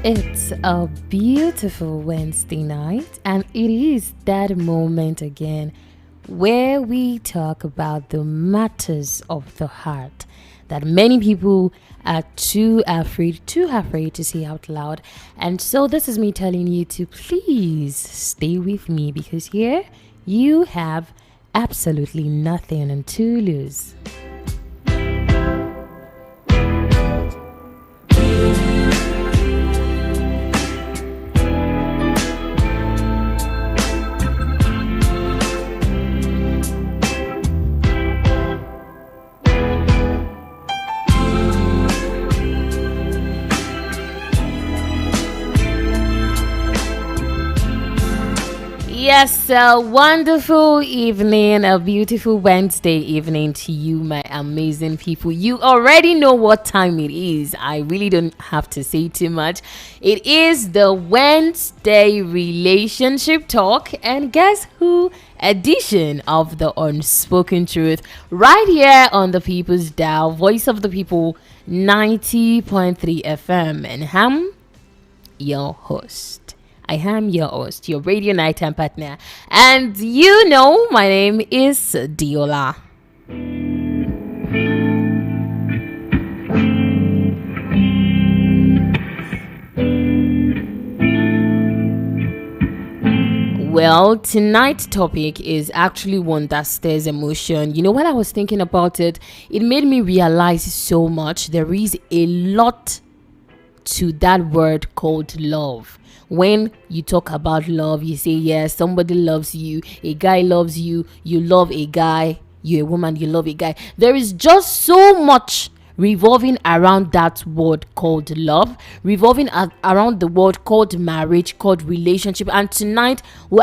It's a beautiful Wednesday night, and it is that moment again where we talk about the matters of the heart that many people are too afraid to say out loud. And so, this is me telling you to please stay with me because here you have absolutely nothing to lose. Yes, a wonderful evening, a beautiful Wednesday evening to you, my amazing people. You already know what time it is. I really don't have to say too much. It is the Wednesday relationship talk, and guess who? Edition of the Unspoken Truth, right here on the People's Dial, Voice of the People, 90.3 FM, and your host. I am your host, your radio nighttime partner, and you know my name is Diola. Well, tonight's topic is actually one that stirs emotion. You know, when I was thinking about it, it made me realize so much. There is a lot to that word called love. When you talk about love, you say, yes, somebody loves you, a guy loves you, you love a guy, you're a woman, you love a guy. There is just so much revolving around that word called love, revolving around the word called marriage, called relationship. And tonight, we'll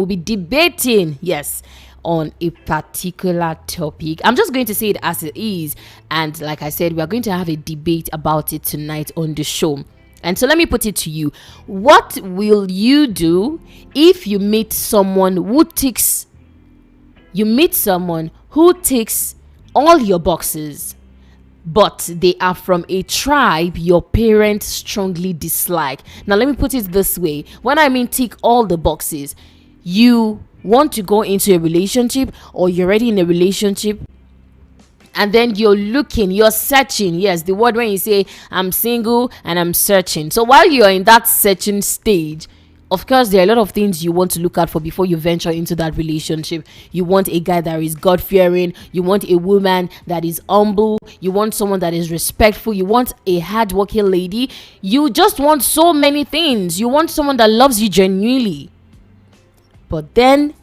be debating, yes, on a particular topic. I'm just going to say it as it is. And like I said, we are going to have a debate about it tonight on the show. And so let me put it to you. What will you do if you meet someone who ticks all your boxes, but they are from a tribe your parents strongly dislike? Now let me put it this way. When I mean tick all the boxes, you want to go into a relationship, or you're already in a relationship, and then you're searching. Yes, the word when you say I'm single and I'm searching. So while you're in that searching stage, of course, there are a lot of things you want to look out for before you venture into that relationship. You want a guy that is God-fearing. You want a woman that is humble. You want someone that is respectful. You want a hard-working lady. You just want so many things. You want someone that loves you genuinely. But then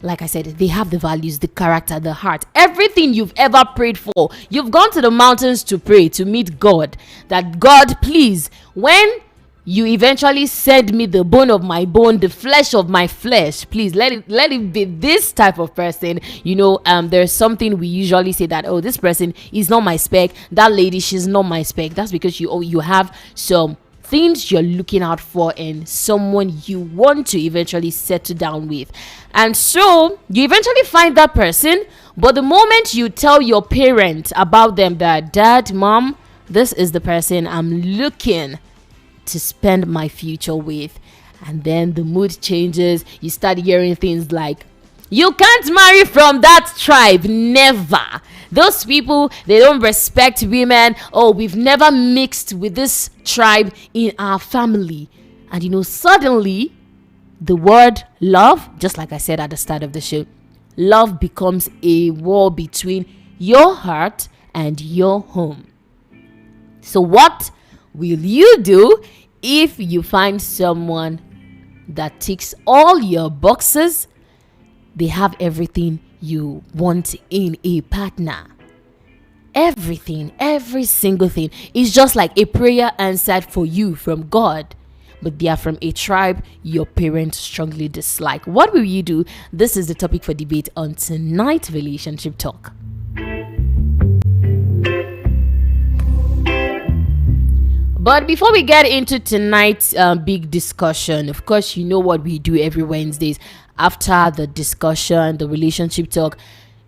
like I said, they have the values, the character, the heart, everything you've ever prayed for. You've gone to the mountains to pray, to meet God. That God, please, when you eventually send me the bone of my bone, the flesh of my flesh, please let it be this type of person. There's something we usually say that, oh, this person is not my spec. That lady, she's not my spec. That's because you have some things you're looking out for in someone you want to eventually settle down with. And so you eventually find that person, but the moment you tell your parent about them, that dad, mom, this is the person I'm looking to spend my future with, and then the mood changes. You start hearing things like, you can't marry from that tribe, never. Those people, they don't respect women. Oh, we've never mixed with this tribe in our family. And suddenly, the word love, just like I said at the start of the show, love becomes a war between your heart and your home. So what will you do if you find someone that ticks all your boxes? They have everything you want in a partner. Everything, every single thing is just like a prayer answered for you from God. But they are from a tribe your parents strongly dislike. What will you do? This is the topic for debate on tonight's relationship talk. But before we get into tonight's big discussion, of course, you know what we do every Wednesdays. After the discussion, the relationship talk,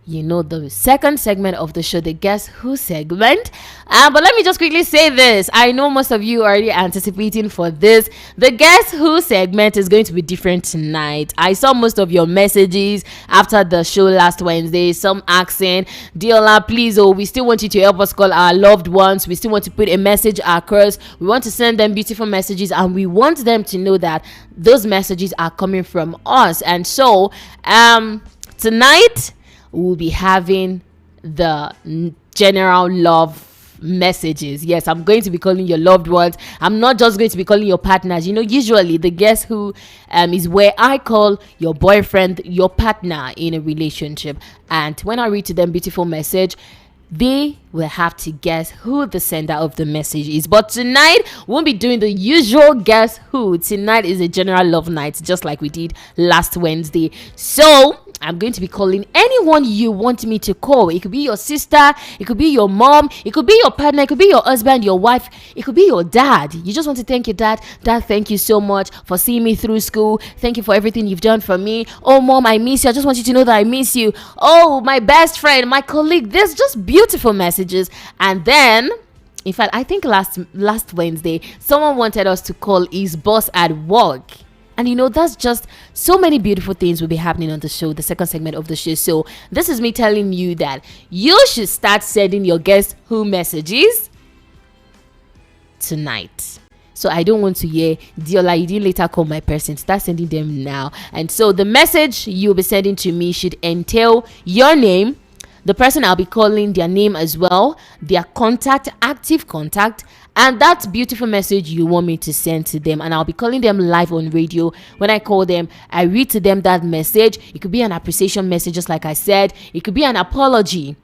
the second segment of the show, the Guess Who segment. But let me just quickly say this. I know most of you are already anticipating for this. The Guess Who segment is going to be different tonight. I saw most of your messages after the show last Wednesday. Some asking, Diola, please, we still want you to help us call our loved ones. We still want to put a message across. We want to send them beautiful messages, and we want them to know that those messages are coming from us. And so, tonight, we'll be having the general love messages. Yes, I'm going to be calling your loved ones. I'm not just going to be calling your partners. Usually the Guess Who is where I call your boyfriend your partner in a relationship, and when I read to them beautiful message, they will have to guess who the sender of the message is. But tonight, we won't be doing the usual Guess Who. Tonight is a general love night, just like we did last Wednesday. So I'm going to be calling anyone you want me to call. It could be your sister, it could be your mom, it could be your partner, it could be your husband, your wife, it could be your dad. You just want to thank your dad. Dad, thank you so much for seeing me through school. Thank you for everything you've done for me. Oh, mom, I miss you. I just want you to know that I miss you. Oh, my best friend, my colleague. There's just beautiful messages. And then, in fact, I think last Wednesday, someone wanted us to call his boss at work. And that's just so many beautiful things will be happening on the show, the second segment of the show. So this is me telling you that you should start sending your Guess Who messages tonight. So I don't want to hear, Diola, you didn't later call my person. Start sending them now. And so the message you'll be sending to me should entail your name, the person I'll be calling, their name as well, their contact, active contact, and that beautiful message you want me to send to them. And I'll be calling them live on radio. When I call them, I read to them that message. It could be an appreciation message, just like I said. It could be an apology.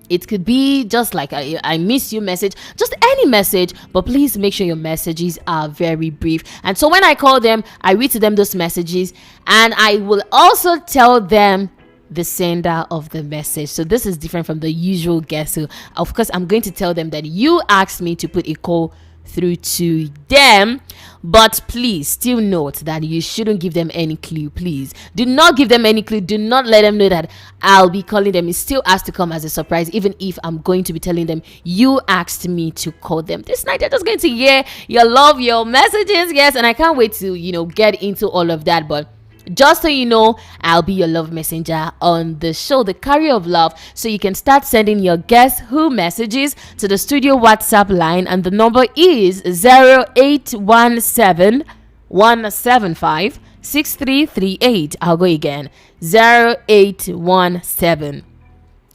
It could be just like I miss you message, just any message, but please make sure your messages are very brief. And so when I call them, I read to them those messages, and I will also tell them the sender of the message. So this is different from the usual Guess Who. Of course, I'm going to tell them that you asked me to put a call through to them, but please still note that you shouldn't give them any clue. Please do not give them any clue. Do not let them know that I'll be calling them. It still has to come as a surprise, even if I'm going to be telling them you asked me to call them. This night they're just going to hear your love, your messages. Yes, and I can't wait to get into all of that. But just so you know, I'll be your love messenger on the show, the Carrier of Love. So you can start sending your Guess Who messages to the studio WhatsApp line, and the number is 0817 175 6338. I'll go again. 0817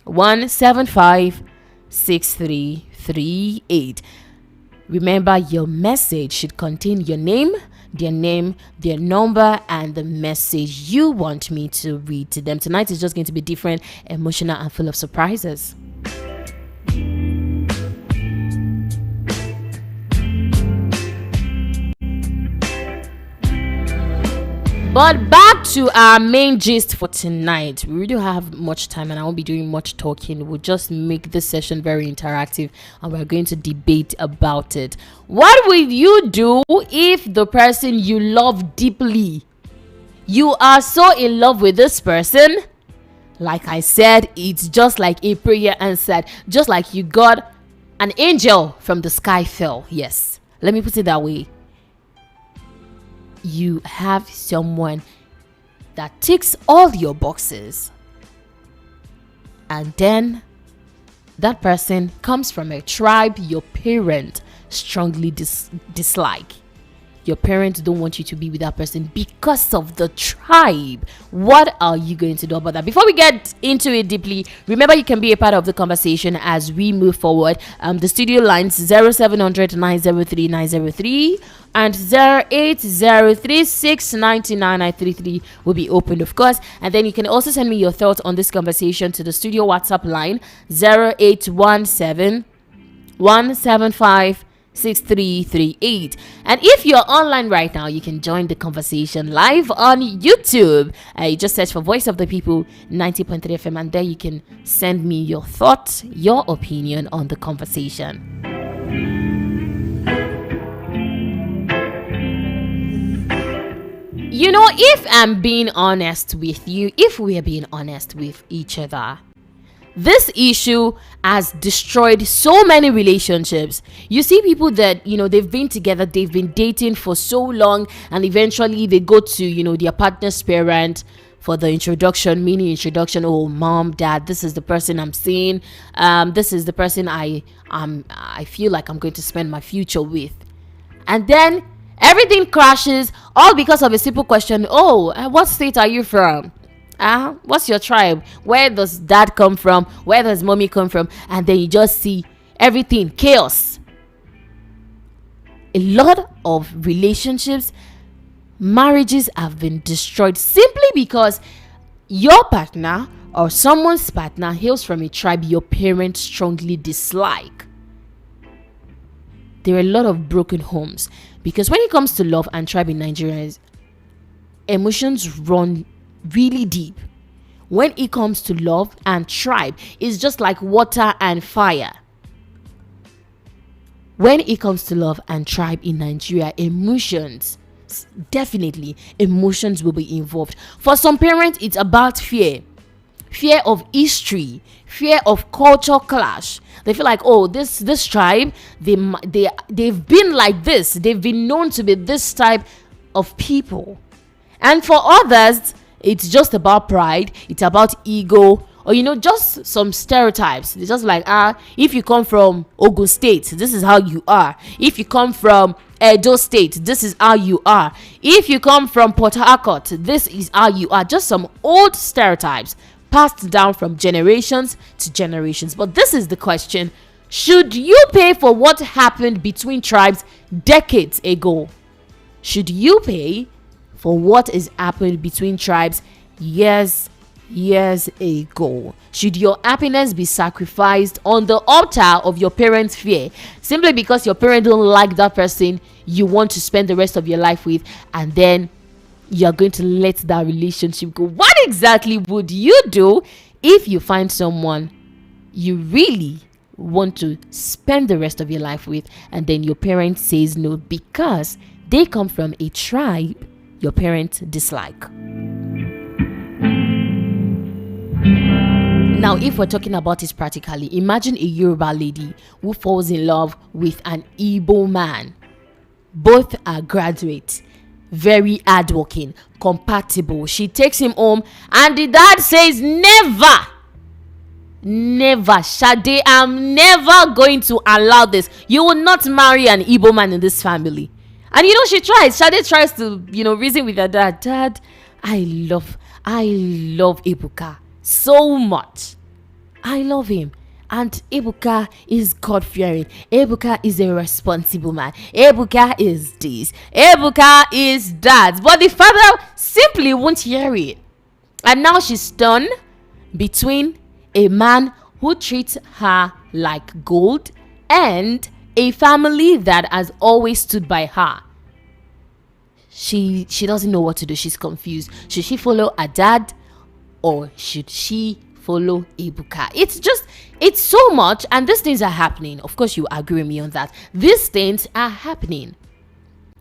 175 6338. Remember, your message should contain your name, their number, and the message you want me to read to them. Tonight is just going to be different, emotional, and full of surprises. But back to our main gist for tonight. We really don't have much time, and I won't be doing much talking. We'll just make this session very interactive, and we're going to debate about it. What will you do if the person you love deeply, you are so in love with this person? Like I said, it's just like a prayer answered, just like you got an angel from the sky fell. Yes, let me put it that way. You have someone that ticks all your boxes, and then that person comes from a tribe your parent strongly dislike. Your parents don't want you to be with that person because of the tribe. What are you going to do about that? Before we get into it deeply, remember you can be a part of the conversation as we move forward. The studio lines 0700 903 903 and 08036999933 will be opened, of course. And then you can also send me your thoughts on this conversation to the studio WhatsApp line 0817 175 6338. And if you're online right now, you can join the conversation live on YouTube. You just search for Voice of the People 90.3 FM, and there you can send me your thoughts, your opinion on the conversation. If I'm being honest with you, if we're being honest with each other, this issue has destroyed so many relationships. You see people that, they've been together, they've been dating for so long, and eventually they go to, their partner's parent for the mini introduction. Oh, mom, dad, this is the person I'm seeing. This is the person I feel like I'm going to spend my future with. And then everything crashes, all because of a simple question. Oh, what state are you from? What's your tribe? Where does dad come from? Where does mommy come from? And then you just see everything chaos. A lot of relationships, marriages have been destroyed simply because your partner or someone's partner hails from a tribe your parents strongly dislike. There are a lot of broken homes because when it comes to love and tribe in Nigeria, emotions run really deep. When it comes to love and tribe, it's just like water and fire. When it comes to love and tribe in Nigeria, emotions will be involved. For some parents, it's about fear of history, fear of culture clash. They feel like, oh, this tribe, they've been like this, they've been known to be this type of people. And for others, it's just about pride, it's about ego, or just some stereotypes. It's just like, if you come from Ogun State, this is how you are. If you come from Edo State, this is how you are. If you come from Port Harcourt, this is how you are. Just some old stereotypes passed down from generations to generations. But this is the question: should you pay for what happened between tribes decades ago? Should you pay for what has happened between tribes years ago? Should your happiness be sacrificed on the altar of your parents' fear, simply because your parents don't like that person you want to spend the rest of your life with, and then you're going to let that relationship go? What exactly would you do if you find someone you really want to spend the rest of your life with, and then your parents says no because they come from a tribe your parents dislike? Now, if we're talking about it practically, imagine a Yoruba lady who falls in love with an Igbo man. Both are graduates, very hardworking, compatible. She takes him home, and the dad says, never, Shade, I'm never going to allow this. You will not marry an Igbo man in this family. And she tries. Shade tries to, reason with her dad. Dad, I love Ebuka so much. I love him. And Ebuka is God-fearing. Ebuka is a responsible man. Ebuka is this. Ebuka is that. But the father simply won't hear it. And now she's torn between a man who treats her like gold and a family that has always stood by her. She doesn't know what to do. She's confused. Should she follow her dad, or should she follow Ebuka? It's so much, and these things are happening. Of course, you agree with me on that. These things are happening.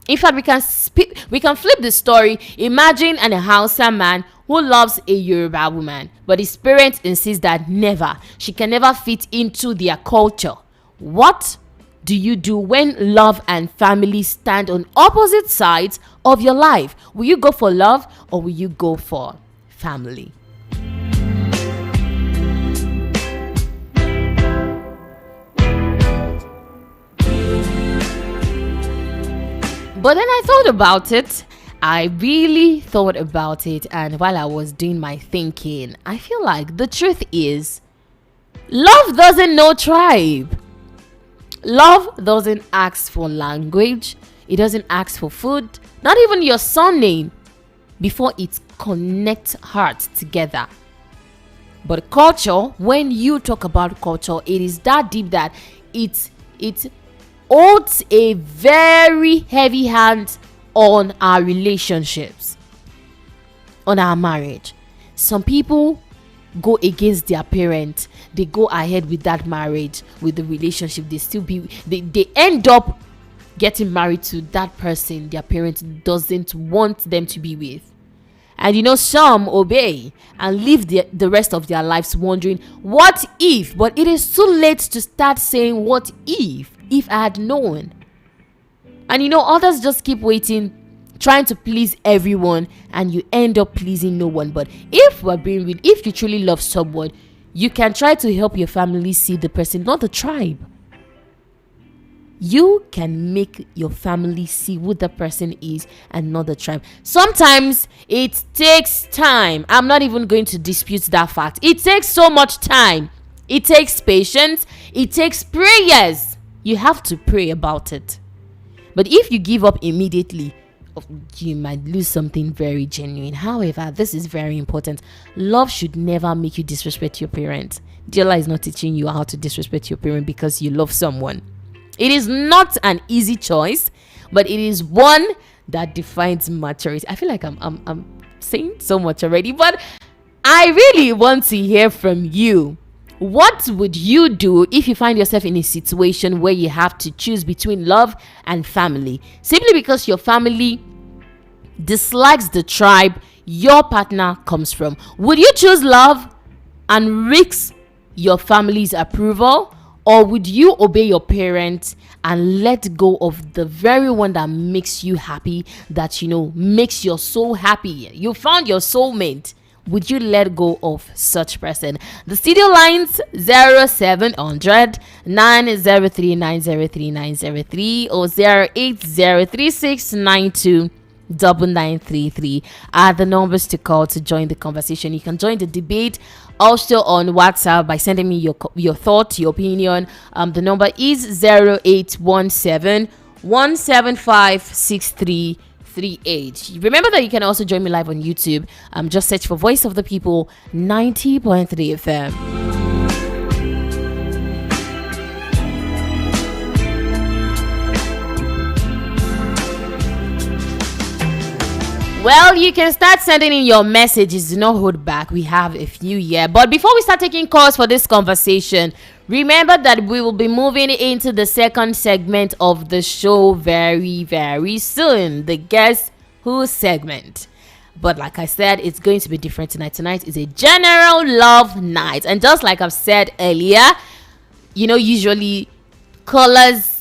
In fact, we can flip the story. Imagine a Hausa man who loves a Yoruba woman, but his parents insist that she can never fit into their culture. What do you do when love and family stand on opposite sides of your life? Will you go for love, or will you go for family? But then I thought about it. I really thought about it, and while I was doing my thinking, I feel like the truth is, love doesn't know tribe. Love doesn't ask for language. It doesn't ask for food, not even your surname, before it connects hearts together. But culture, when you talk about culture, it is that deep that it holds a very heavy hand on our relationships, on our marriage. Some people go against their parents. They go ahead with that marriage, with the relationship. They end up getting married to that person their parents doesn't want them to be with. And some obey and live the rest of their lives wondering, what if? But it is too late to start saying, what if I had known? And others just keep waiting, trying to please everyone, and you end up pleasing no one. But if we're being real, if you truly love someone, you can try to help your family see the person, not the tribe. You can make your family see who the person is and not the tribe. Sometimes it takes time. I'm not even going to dispute that fact. It takes so much time. It takes patience. It takes prayers. You have to pray about it. But if you give up immediately, you might lose something very genuine. However, this is very important. Love should never make you disrespect your parents. Diola is not teaching you how to disrespect your parent because you love someone. It is not an easy choice, but it is one that defines maturity. I feel like I'm saying so much already, but I really want to hear from you. What would you do if you find yourself in a situation where you have to choose between love and family, simply because your family dislikes the tribe your partner comes from? Would you choose love and risk your family's approval? Or would you obey your parents and let go of the very one that makes you happy, that makes your soul happy? You found your soulmate. Would you let go of such person? The studio lines 0700 903 903 903 or 0803692 9933 are the numbers to call to join the conversation. You can join the debate also on WhatsApp by sending me your thoughts, your opinion. The number is 0817 175 6338. Remember that you can also join me live on YouTube. Just search for Voice of the People 90.3 FM. Well, you can start sending in your messages. Do not hold back. We have a few here. But before we start taking calls for this conversation, remember that we will be moving into the second segment of the show very, very soon. The Guess Who segment. But like I said, it's going to be different tonight. Tonight is a general love night. And just like I've said earlier, usually callers,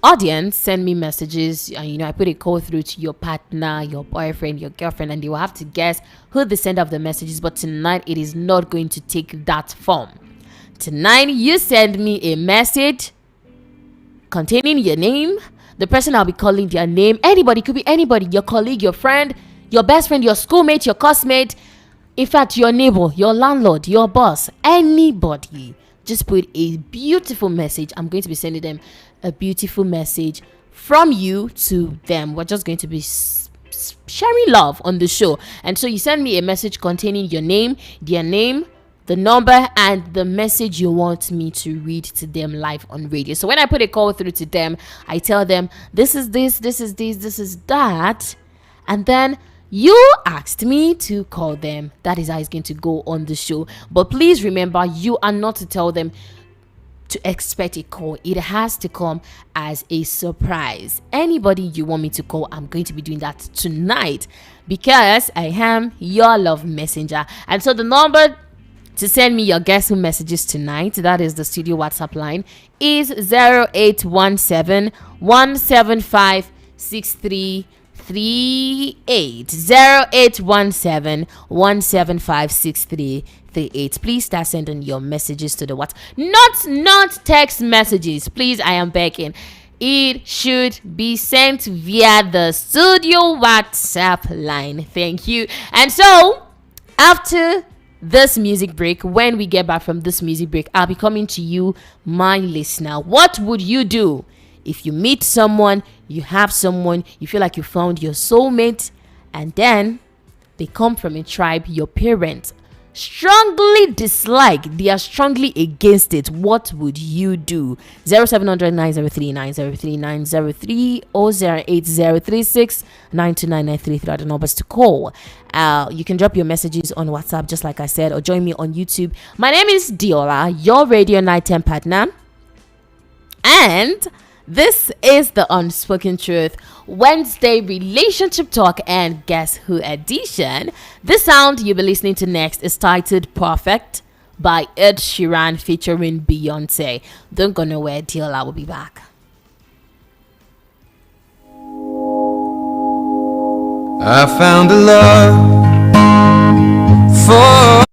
audience send me messages, and I put a call through to your partner, your boyfriend, your girlfriend, and they will have to guess who the sender of the messages. But tonight it is not going to take that form. Tonight you send me a message containing your name, the person I'll be calling, their name. Anybody, could be anybody, your colleague, your friend, your best friend, your schoolmate, your classmate, in fact your neighbor, your landlord, your boss, anybody. Just put a beautiful message. I'm going to be sending them a beautiful message from you to them. We're just going to be sharing love on the show. And so you send me a message containing your name, their name, the number, and the message you want me to read to them live on radio. So when I put a call through to them, I tell them, this is this, this is this, this is that. And then you asked me to call them. That is how it's going to go on the show. But please remember, you are not to tell them to expect a call. It has to come as a surprise. Anybody you want me to call, I'm going to be doing that tonight because I am your love messenger. And so the number to send me your Guess Who messages tonight, that is the studio WhatsApp line, is 0817 175 6338. 0817 175 6338. Please start sending your messages to the WhatsApp. Not text messages, please. I am begging. It should be sent via the studio WhatsApp line. Thank you. And so after this music break, when we get back from this music break, I'll be coming to you, my listener. What would you do if you meet someone, you have someone, you feel like you found your soulmate, and then they come from a tribe your parents strongly dislike, they are strongly against it? What would you do? 0700 903 903 903 or 08036 929 are the numbers to call. You can drop your messages on WhatsApp, just like I said, or join me on YouTube. My name is Diola, your radio nighttime partner, and This is the Unspoken Truth Wednesday Relationship Talk and Guess Who edition. The sound you'll be listening to next is titled Perfect by Ed Sheeran featuring Beyonce. Don't go nowhere, deal. I will be back. I found a love for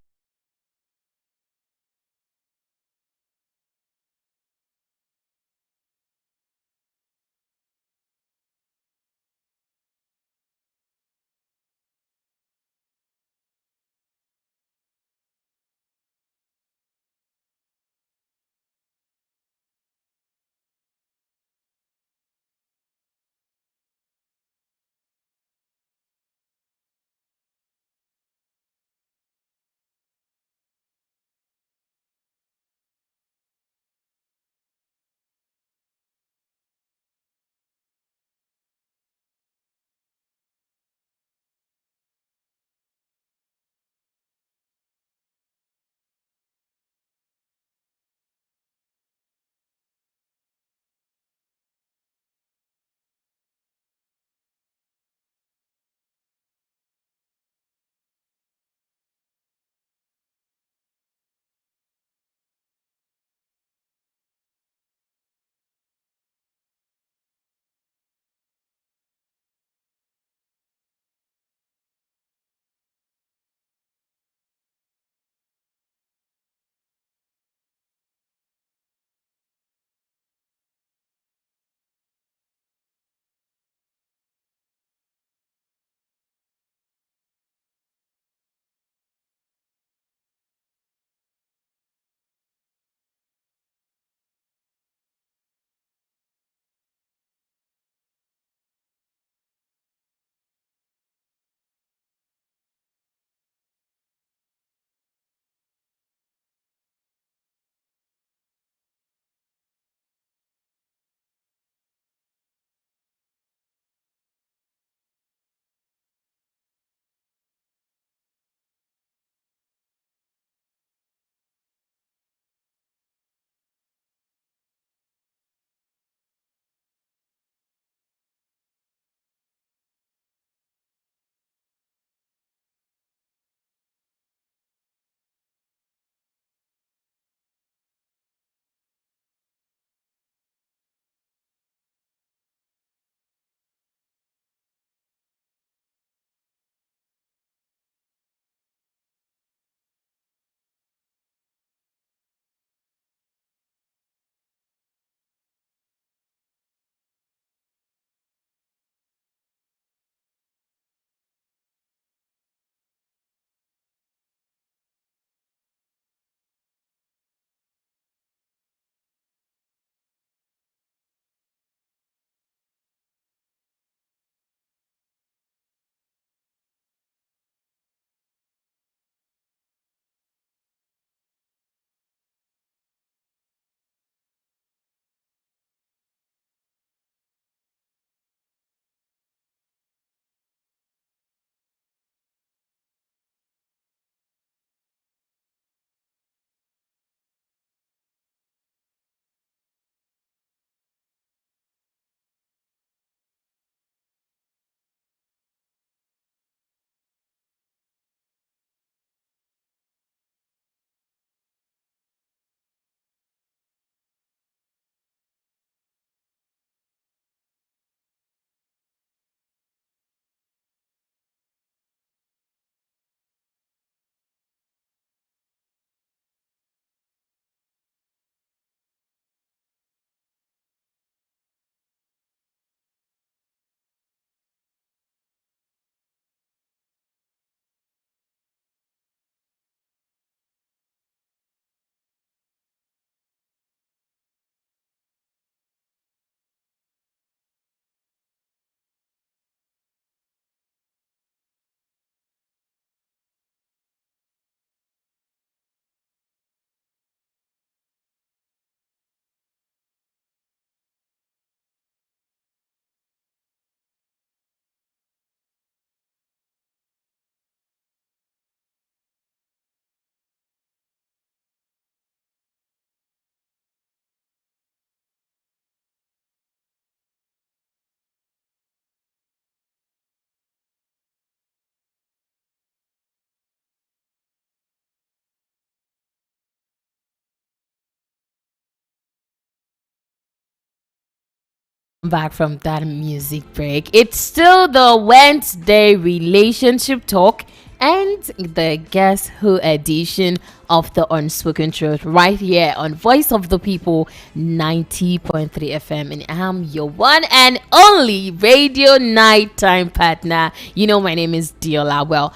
Back from that music break. It's still the Wednesday relationship talk and the Guess Who edition of the Unspoken Truth right here on Voice of the People 90.3 FM. And I'm your one and only radio nighttime partner. You know, my name is Diola. Well,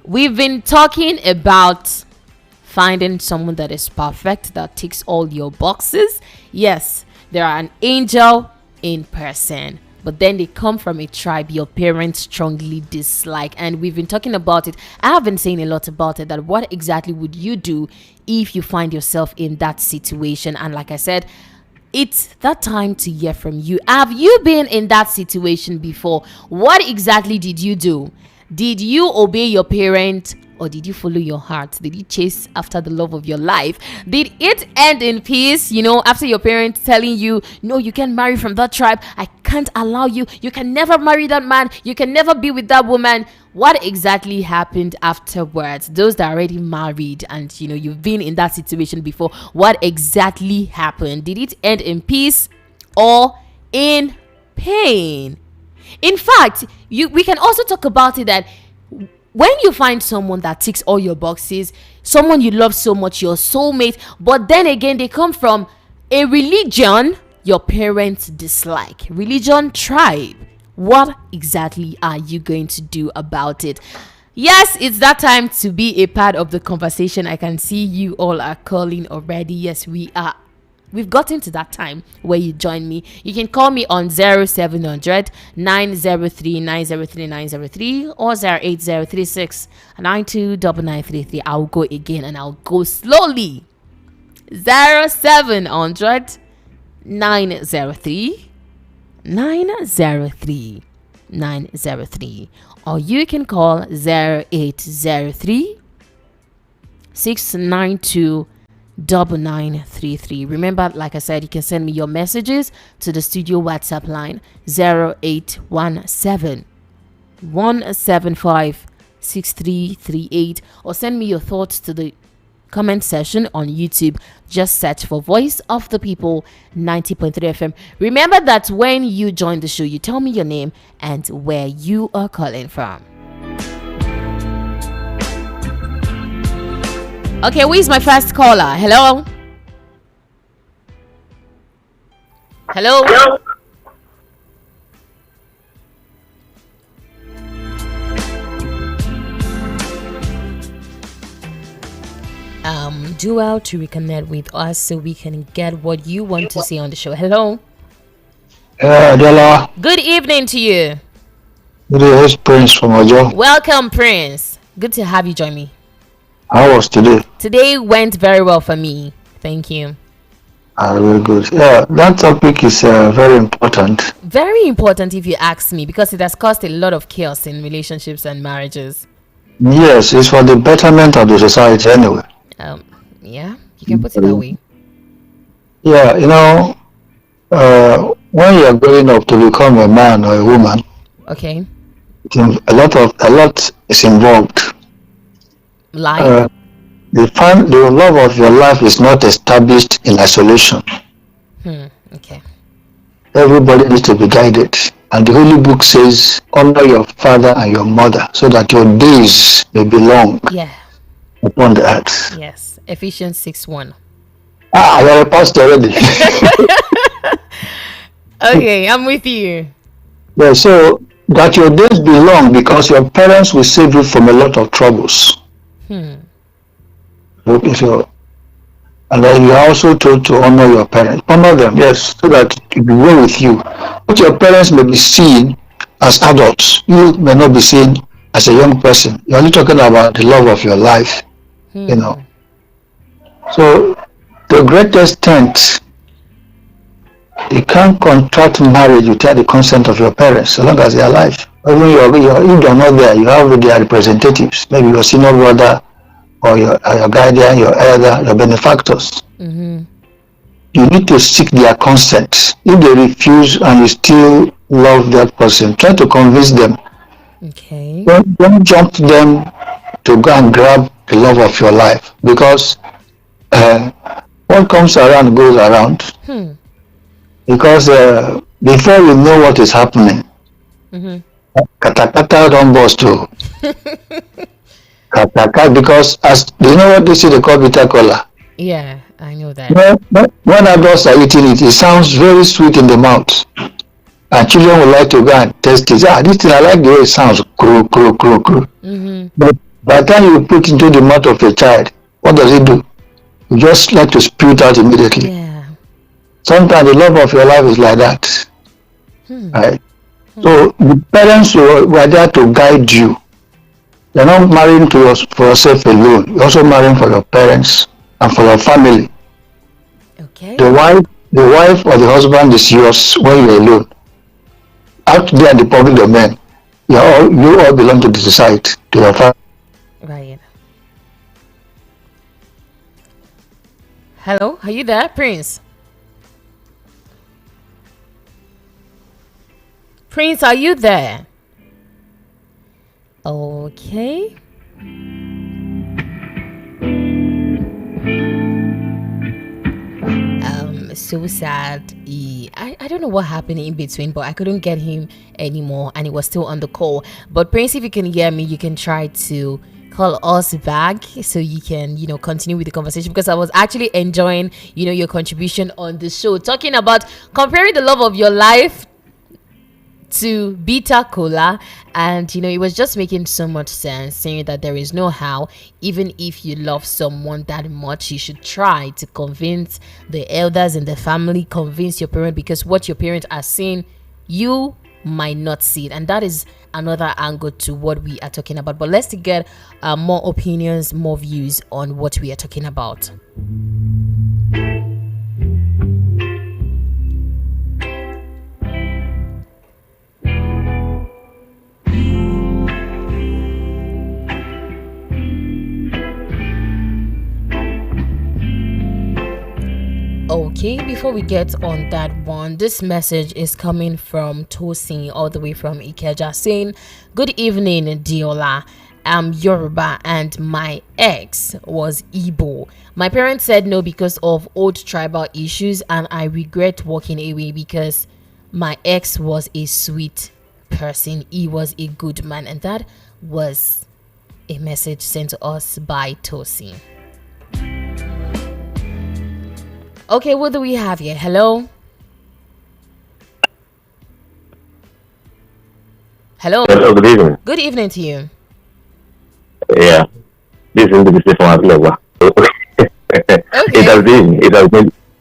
we've been talking about finding someone that is perfect, that ticks all your boxes. Yes, there are an angel in person, but then they come from a tribe your parents strongly dislike, and we've been talking about it. I have been saying a lot about it, that what exactly would you do if you find yourself in that situation? And like I said, it's that time to hear from you. Have you been in that situation before? What exactly did you do? Did you obey your parent, or did you follow your heart? Did you chase after the love of your life? Did it end in peace? You know, after your parents telling you, no, you can't marry from that tribe. I can't allow you. You can never marry that man. You can never be with that woman. What exactly happened afterwards? Those that are already married and, you know, you've been in that situation before, what exactly happened? Did it end in peace or in pain? In fact, we can also talk about it that when you find someone that ticks all your boxes, someone you love so much, your soulmate, but then again, they come from a religion your parents dislike, religion, tribe, what exactly are you going to do about it? Yes, it's that time to be a part of the conversation. I can see you all are calling already. Yes, we are. We've gotten to that time where you join me. You can call me on 0700 903 903 903 or 08036 929933. I'll go again and I'll go slowly. 0700 903 903 903. Or you can call 0803 692 9933. Remember, like I said, you can send me your messages to the studio WhatsApp line 0817 175 6338, or send me your thoughts to the comment section on YouTube. Just search for Voice of the People 90.3 FM. Remember that when you join the show, you tell me your name and where you are calling from. Okay, who is my first caller? Hello? Hello? Do well to reconnect with us so we can get what you want to say on the show. Hello? Adela, Good evening to you. this is Prince from Ojo. Welcome, Prince. Good to have you join me. How was today? Today went very well for me. Thank you. Very good. Yeah, that topic is very important. Very important if you ask me, because it has caused a lot of chaos in relationships and marriages. Yes, it's for the betterment of the society anyway. Yeah, you can put it that way. Yeah, you know, when you're growing up to become a man or a woman, Okay. a lot is involved. Like? The love of your life is not established in isolation. Okay. Everybody needs to be guided. And the Holy Book says, honor your father and your mother so that your days may be long Yeah. upon the earth. Yes. Ephesians 6:1. You're a pastor already. Okay, I'm with you. Yeah, so that your days be long because your parents will save you from a lot of troubles. Okay, so, and then you are also told to honor your parents. Honor them, yes, so that it will be well with you. But your parents may be seen as adults. You may not be seen as a young person. You're only talking about the love of your life, you know. So, the greatest tent, you can't contract marriage without the consent of your parents, so long as they are alive. Even if you're not there, you have their representatives, maybe your senior brother or your guardian, your elder, your benefactors. You need to seek their consent. If they refuse and you still love that person, try to convince them. Okay. Don't jump to them to go and grab the love of your life, because what comes around goes around. Because before you know what is happening, katakata don't burst too. Kataka, because as you know what they call bitter cola. Yeah, I know that. When adults are eating it, it sounds very sweet in the mouth. And children would like to go and test it. This thing, I like the way it sounds. Crow, crow, crow, crow. But by the time you put it into the mouth of a child, what does it do? You just like to spew it out immediately. Yeah. Sometimes the love of your life is like that. Right? So the parents were there to guide you. You're not marrying for yourself alone. You're also marrying for your parents and for your family. Okay. The wife or the husband is yours when you're alone. Out there in the public domain, you all belong to the society, to your family. Right. Hello, are you there, Prince? Prince, are you there? Okay. So sad. I don't know what happened in between, but I couldn't get him anymore and he was still on the call. But Prince, if you can hear me, you can try to call us back so you can continue with the conversation, because I was actually enjoying your contribution on the show, talking about comparing the love of your life to bitter cola, and it was just making so much sense, saying that there is no how, even if you love someone that much, you should try to convince the elders in the family, convince your parent, because what your parents are seeing, you might not see it. And that is another angle to what we are talking about. But let's get more opinions, more views on what we are talking about. Okay, before we get on that one, this message is coming from Tosin, all the way from Ikeja, saying, "Good evening, Diola. I'm Yoruba and my ex was Igbo. My parents said no because of old tribal issues, and I regret walking away because my ex was a sweet person. He was a good man." And that was a message sent to us by Tosin. Okay, what do we have here? Hello? Hello? Hello, good evening. Good evening to you. Yeah, this is the from Atlanta. Okay. It has been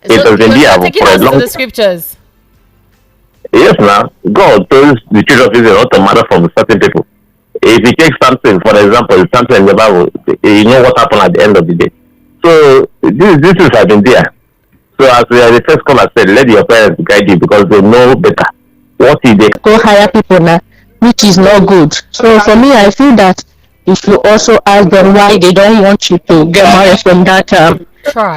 there taking for a us to long the scriptures. Yes, now, God told the children of Israel not to matter from certain people. If you take something, for example, something in the Bible, you know what happened at the end of the day. So, this is have been there. So as the first caller said, let your parents guide you because they know better what is they go hire people now, which is not good. So for me, I feel that you should also ask them why they don't want you to get married from that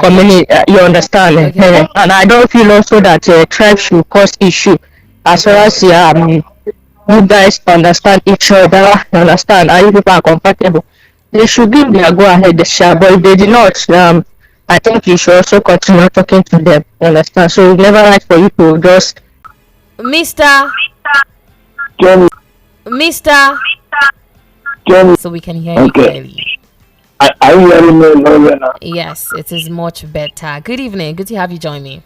community. You understand? Okay. And I don't feel also that tribe should cause issue as far as you guys understand each other, understand, and you people are compatible. They should give their go ahead, but if they did not, I think you should also continue talking to them. Understand? So it's never right for you to just Mr. Johnny, So we can hear you clearly. are you hearing me now? Yes, it is much better. Good evening. Good to have you join me.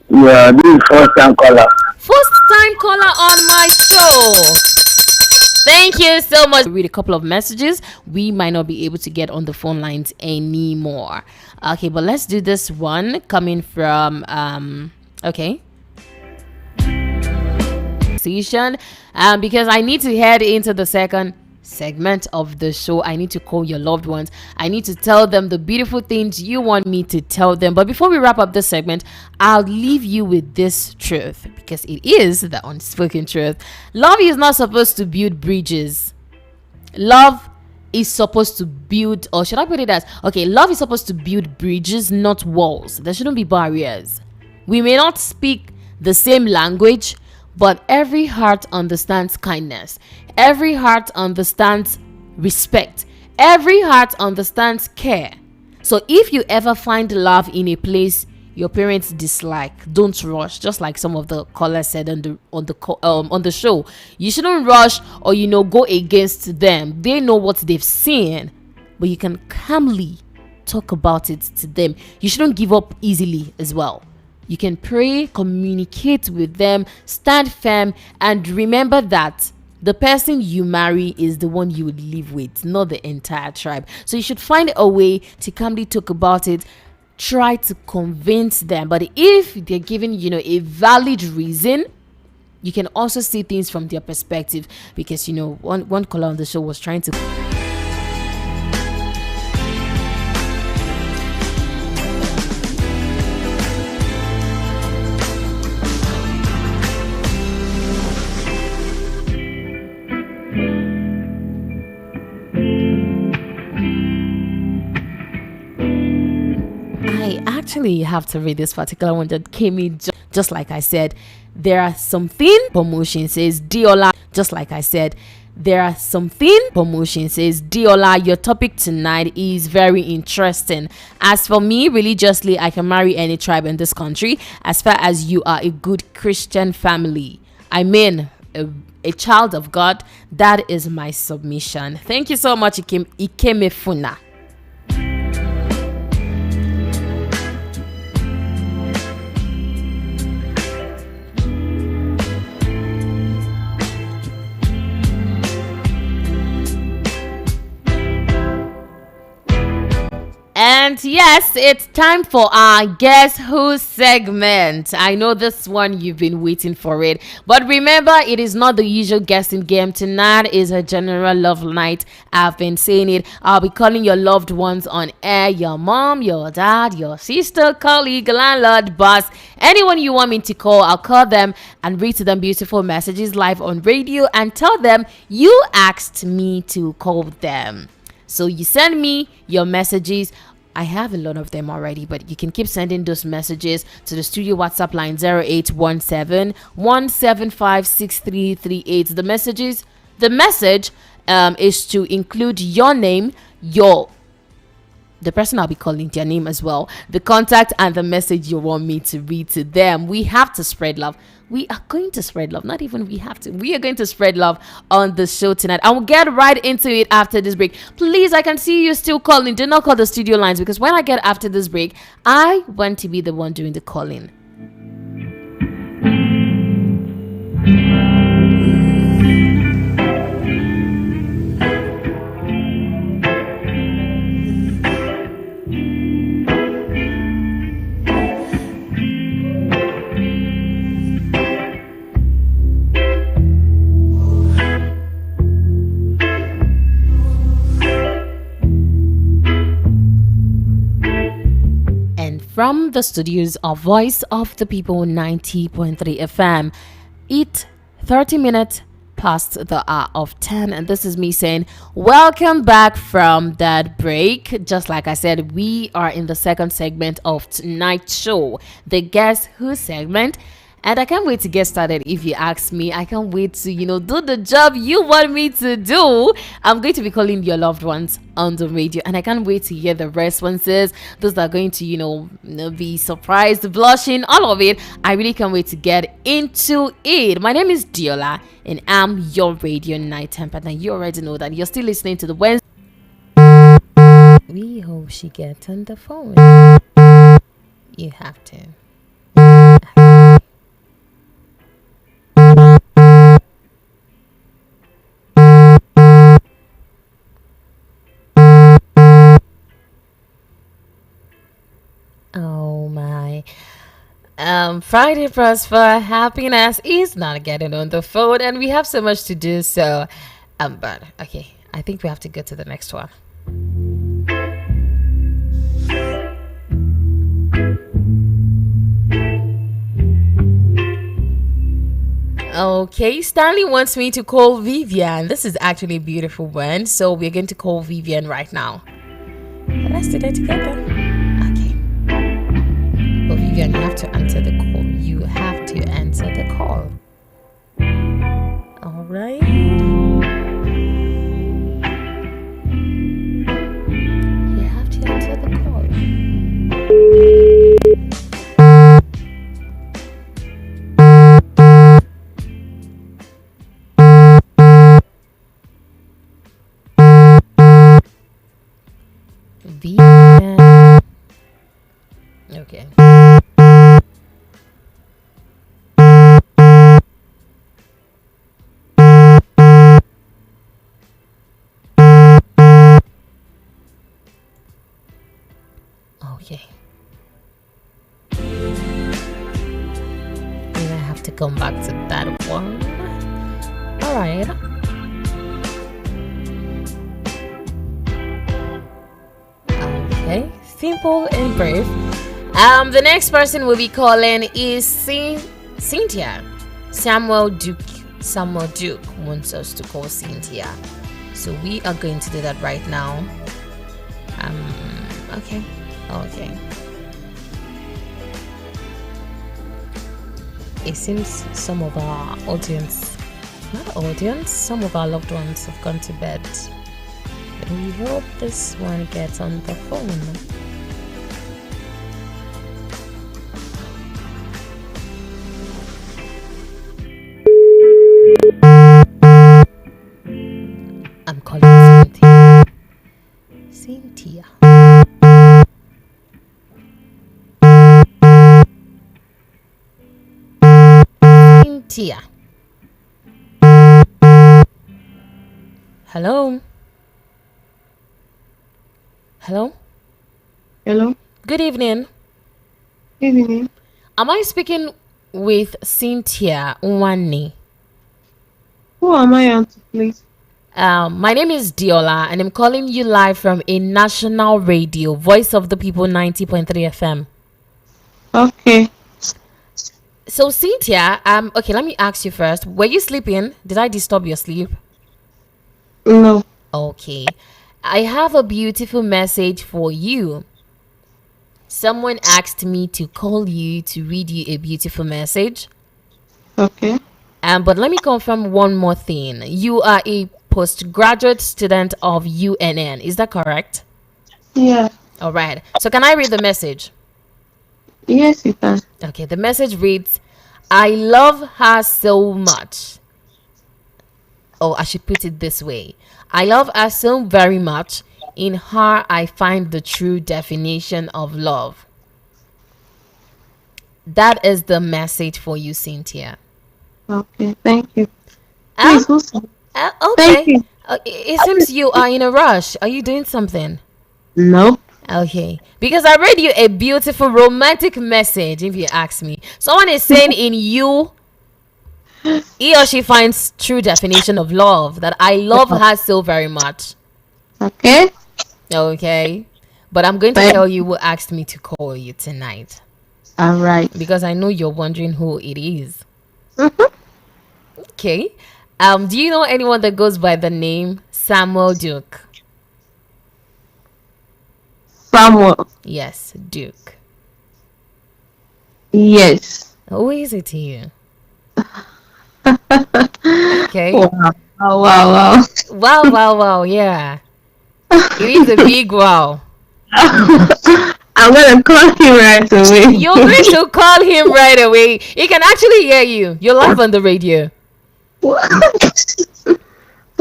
Yeah, this is first time caller. First time caller on my show. Thank you so much. Read a couple of messages. We might not be able to get on the phone lines anymore. Okay, but let's do this one coming from okay. Because I need to head into the second segment of the show. I need to call your loved ones. I need to tell them the beautiful things you want me to tell them. But before we wrap up this segment, I'll leave you with this truth, because it is the unspoken truth. Love is not supposed to build bridges. Love is supposed to build, or should I put it as, okay, love is supposed to build bridges, not walls. There shouldn't be barriers. We may not speak the same language, but every heart understands kindness. Every heart understands respect. Every heart understands care. So if you ever find love in a place your parents dislike, don't rush. Just like some of the callers said on the show, you shouldn't rush or go against them. They know what they've seen, but you can calmly talk about it to them. You shouldn't give up easily as well. You can pray, communicate with them, stand firm, and remember that the person you marry is the one you would live with, not the entire tribe. So you should find a way to calmly talk about it. Try to convince them. But if they're giving, a valid reason, you can also see things from their perspective. Because, one caller on the show was trying to... I actually have to read this particular one that came in. Just like I said, there are something promotion says Diola. Just like I said, there are something promotion says Diola. Your topic tonight is very interesting. As for me, religiously, I can marry any tribe in this country as far as you are a good Christian family. I mean, a child of God. That is my submission. Thank you so much, Ikemefuna. And yes, it's time for our Guess Who segment. I know this one, you've been waiting for it. But remember, it is not the usual guessing game. Tonight is a general love night. I've been saying it. I'll be calling your loved ones on air. Your mom, your dad, your sister, colleague, landlord, boss. Anyone you want me to call, I'll call them and read to them beautiful messages live on radio and tell them you asked me to call them. So you send me your messages. I have a lot of them already, but you can keep sending those messages to the studio WhatsApp line 0817 175 6338. The message is to include your name, the person I'll be calling, their name as well, the contact, and the message you want me to read to them. We have to spread love. We are going to spread love. Not even we have to. We are going to spread love on the show tonight. I will get right into it after this break. Please, I can see you still calling. Do not call the studio lines, because when I get after this break, I want to be the one doing the calling. From the studios of Voice of the People 90.3 FM, it's 30 minutes past the hour of 10, and this is me saying welcome back from that break. Just like I said, we are in the second segment of tonight's show, the Guess Who segment. And I can't wait to get started. If you ask me, I can't wait to, do the job you want me to do. I'm going to be calling your loved ones on the radio, and I can't wait to hear the responses. Those that are going to, be surprised, blushing, all of it. I really can't wait to get into it. My name is Diola, and I'm your radio nighttime partner. You already know that. You're still listening to the Wednesday. We hope she gets on the phone. You have to. Oh my. Friday Prosper Happiness is not getting on the phone, and we have so much to do. So, but okay, I think we have to go to the next one. Okay, Stanley wants me to call Vivian. This is actually a beautiful one, so we're going to call Vivian right now. Let's do that together. But Vivian, you have to answer the call. You have to answer the call. All right. You have to answer the call. Okay. Okay. Maybe I have to come back to that one. All right. Okay. Simple and brief. The next person we'll be calling is Cynthia. Samuel Duke wants us to call Cynthia. So we are going to do that right now. Okay. It seems some of our some of our loved ones have gone to bed. But we hope this one gets on the phone. I'm calling Cynthia. Cynthia. Hello. Hello. Good evening. Good evening. Am I speaking with Cynthia Nwani? Who am I on to, please? My name is Diola, and I'm calling you live from a national radio, Voice of the People 90.3 FM. Okay. So, Cynthia, okay, let me ask you first. Were you sleeping? Did I disturb your sleep? No. Okay. I have a beautiful message for you. Someone asked me to call you to read you a beautiful message. Okay. But let me confirm one more thing. You are a postgraduate student of UNN. Is that correct? Yeah. All right. So can I read the message? Yes, you can. Okay. The message reads, I love her so much. Oh, I should put it this way. I love her so very much. In her, I find the true definition of love. That is the message for you, Cynthia. Okay. Thank you. Um, Please, who's... okay. Thank you. It seems you are in a rush. Are you doing something? Nope. Okay. Because I read you a beautiful romantic message, if you ask me. Someone is saying in you, he or she finds true definition of love. That I love her so very much. Okay. Okay. But I'm going to Thank- tell you who asked me to call you tonight. All right. Because I know you're wondering who it is. Mhm. Okay. Do you know anyone that goes by the name Samuel Duke? Samuel. Yes, Duke. Yes. Who is it to you? Okay. Wow. Oh, wow. Wow. Yeah. It is a big wow. I'm gonna call you right away. You're going to call him right away. He can actually hear you. You're live on the radio.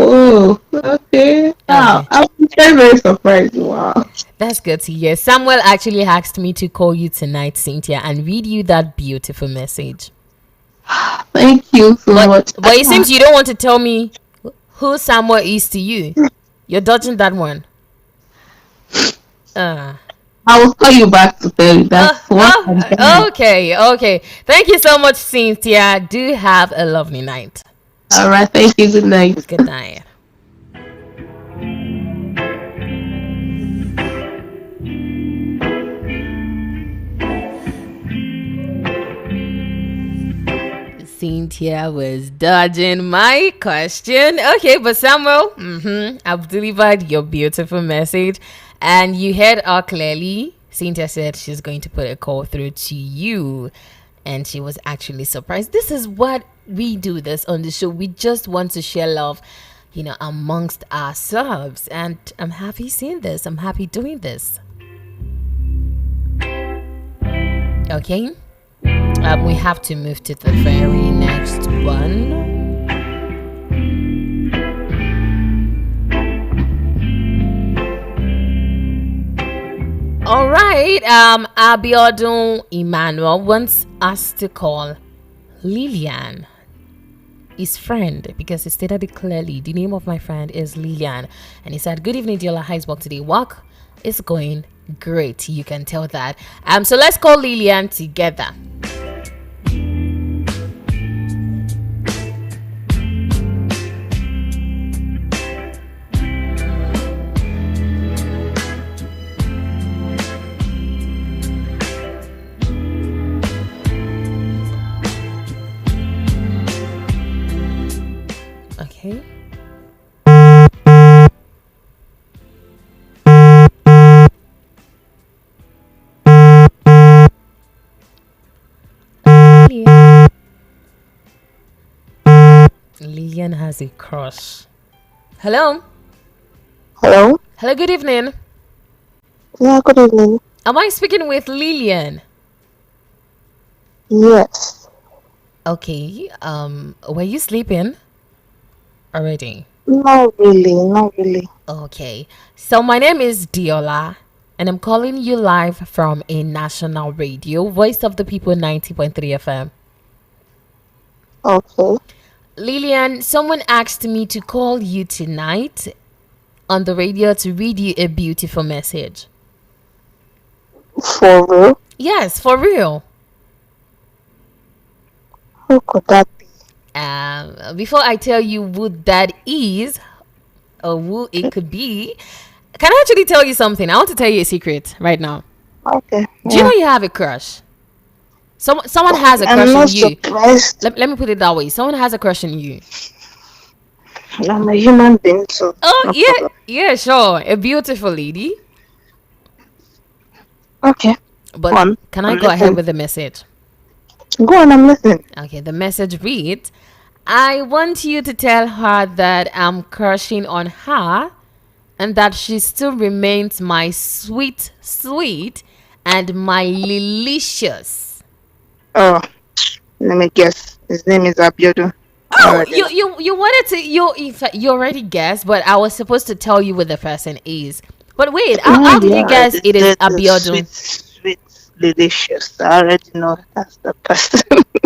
Oh, okay. Wow. I'm very surprised. Wow. That's good to hear. Samuel actually asked me to call you tonight, Cynthia, and read you that beautiful message. Thank you so much. But it seems you don't want to tell me who Samuel is to you. You're dodging that one. I will call you back to tell you that. Okay. Thank you so much, Cynthia. Do have a lovely night. All right. Thank you. Good night. Good night. Cynthia was dodging my question. Okay, but Samuel, I've delivered your beautiful message and you heard her clearly. Cynthia said she's going to put a call through to you and she was actually surprised. This is what we do this on the show. We just want to share love, amongst ourselves. And I'm happy seeing this. I'm happy doing this. Okay. We have to move to the very next one. All right. Abiodun Emmanuel wants us to call Lillian his friend because he stated it clearly. The name of my friend is Lillian, and he said, "Good evening, Diola. How's work today? Work is going great. You can tell that. So let's call Lillian together." Okay. Lillian has a crush. Hello. Hello? Hello, good evening. Yeah, good evening. Am I speaking with Lillian? Yes. Okay. Were you sleeping already? Not really, not really. Okay. So my name is Diola, and I'm calling you live from a national radio, Voice of the People 90.3 FM. Okay. Lillian, someone asked me to call you tonight on the radio to read you a beautiful message. For real? Yes, for real. Who could that be? Before I tell you who that is or who it could be, can I actually tell you something? I want to tell you a secret right now. Okay. Do you know you have a crush? Someone has a I'm crush on not you. surprised. Let me put it that way. Someone has a crush on you. I'm a human being, so Oh, no yeah. problem. Yeah, sure. A beautiful lady. Okay. But Go on. can I I'm go ahead listening. with the message? Go on, I'm listening. Okay, the message reads, I want you to tell her that I'm crushing on her and that she still remains my sweet, sweet and my delicious. Oh, let me guess. His name is Abiodun. Oh, Alright then. you wanted to you already guessed, but I was supposed to tell you who the person is. But wait, how did you Yeah, guess they it is said the Abiodun? Sweet, delicious. I already know that's the person.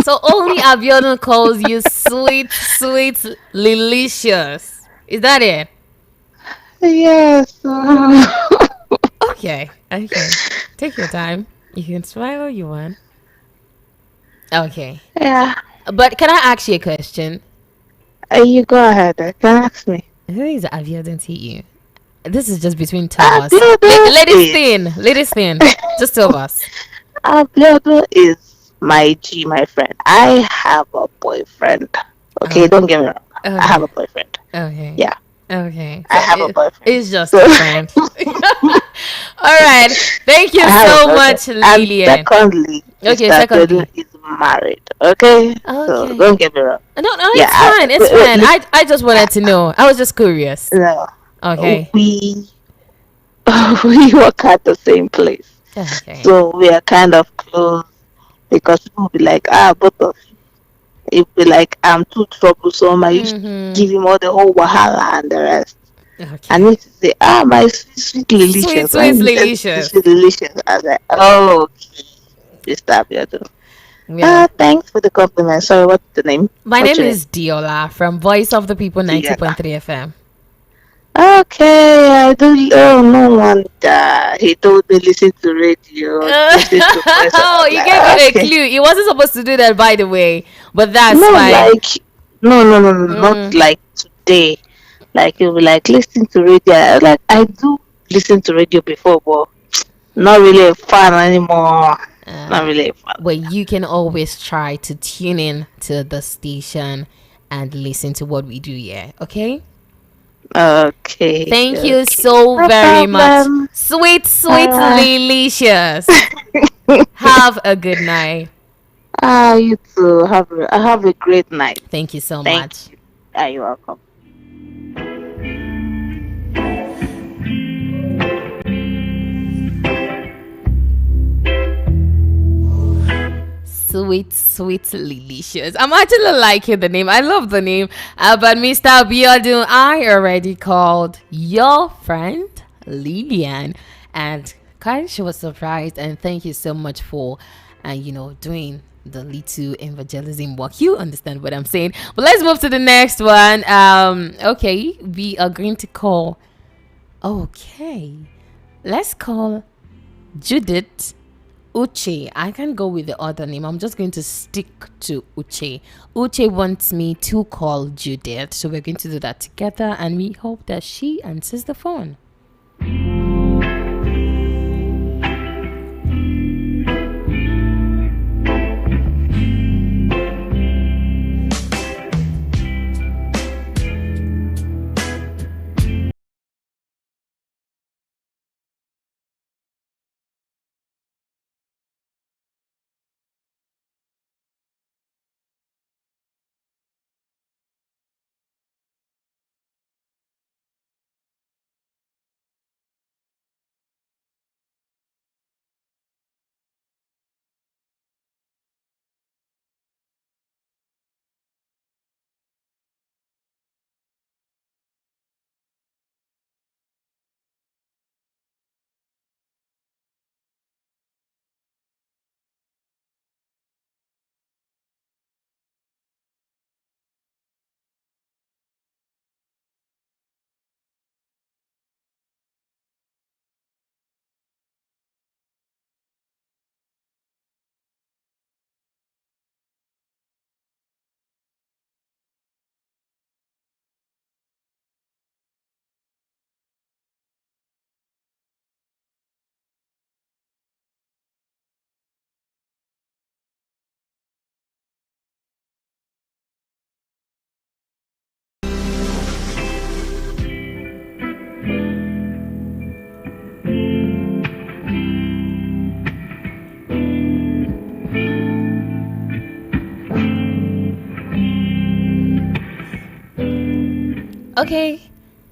So only Abiodun calls you sweet, sweet, delicious. Is that it? Yes. Okay. Take your time. You can smile all you want. Okay. Yeah. But can I ask you a question? You go ahead. Can ask me. Who is Abiodun to you? This is just between two of us. Abiodun Ladies thin. Just two of us. Abiodun is my G, my friend. I have a boyfriend. Okay, Oh, don't get me wrong. I have okay. a boyfriend. Okay. Yeah, Okay. I have a boyfriend. It's just So- a friend. All right. Thank you I have a so boyfriend. much, And Lillian. secondly, Okay, Mr. secondly. Abiodun is married. Okay? So Okay. don't get me wrong. No, Yeah, it's fine. It's fine. I- I just wanted to know. I was just curious. No. Okay. We we work at the same place. Okay. So we are kind of close because people will be like, both of you. It be like, I'm too troublesome. I used to give him all the whole wahala and the rest. Okay. And he used to say, my sweet, delicious. Sweet, When he said delicious. Sweet, delicious. I was like, oh, Mr. Abiodun. Yeah. Thanks for the compliment. Sorry, what's the name? My What's name your is Diola from Voice of the People Diola. 90.3 FM. Okay, I do. Oh, no wonder. He told me listen to radio. Listen to voice. Oh, you gave me a clue. He wasn't supposed to do that, by the way. But that's No, fine. like, no, not like today. Like, you'll be like, listen to radio. I was like, I do listen to radio before, but not really a fan anymore. Not really a fan. Well, you can always try to tune in to the station and listen to what we do here. Okay? Okay. Thank you okay. so No very problem. much. Sweet, delicious. Have a good night. You too. Have a great night. Thank you so Thank much. you. You're welcome. Sweet, delicious. I'm actually liking the name. I love the name. But Mr. Abiodun, I already called your friend Lillian, and Okay, she was surprised, and thank you so much for, doing the little evangelism work. You understand what I'm saying? But let's move to the next one. Okay, we are going to call. Okay, let's call Judith Uche. I can go with the other name. I'm just going to stick to Uche. Uche wants me to call Judith, so we're going to do that together, and we hope that she answers the phone.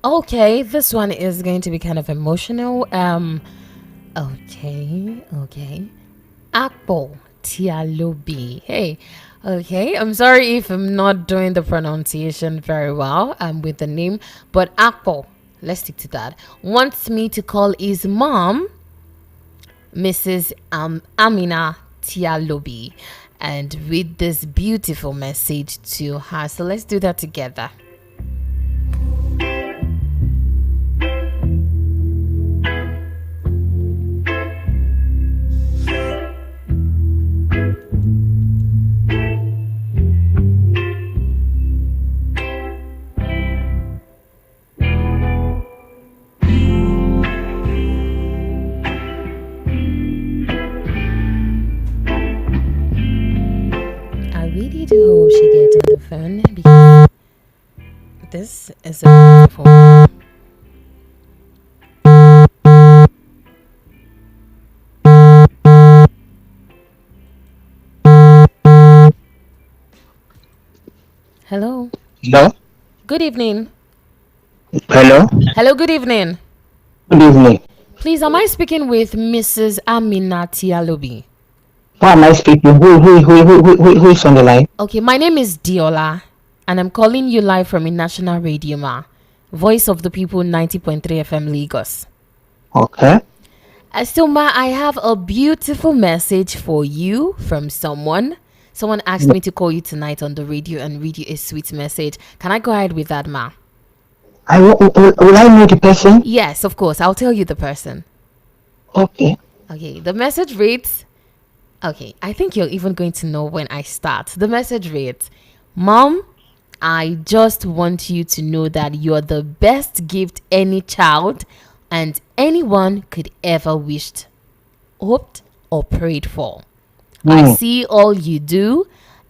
Okay, this one is going to be kind of emotional. Okay. Akpo Tialobi. Hey, okay. I'm sorry if I'm not doing the pronunciation very well with the name, but Akpo, let's stick to that, wants me to call his mom, Mrs. Amina Tialobi, and read this beautiful message to her. So let's do that together. Do hope she gets on the phone because this is a beautiful. Hello. Hello. Good evening. Hello. Hello. Good evening. Good evening. Please, am I speaking with Mrs. Amina Tialobi? Who am I speaking? Who is on the line? Okay, my name is Diola, and I'm calling you live from a national radio, Voice of the People, 90.3 FM, Lagos. Okay. So, I have a beautiful message for you from someone. Someone asked me to call you tonight on the radio and read you a sweet message. Can I go ahead with that, ma? Will I know the person? Yes, of course. I'll tell you the person. Okay. Okay, the message reads... Okay, I think you're even going to know when I start. The message reads, Mom, I just want you to know that you're the best gift any child and anyone could ever wished, hoped, or prayed for. I see all you do,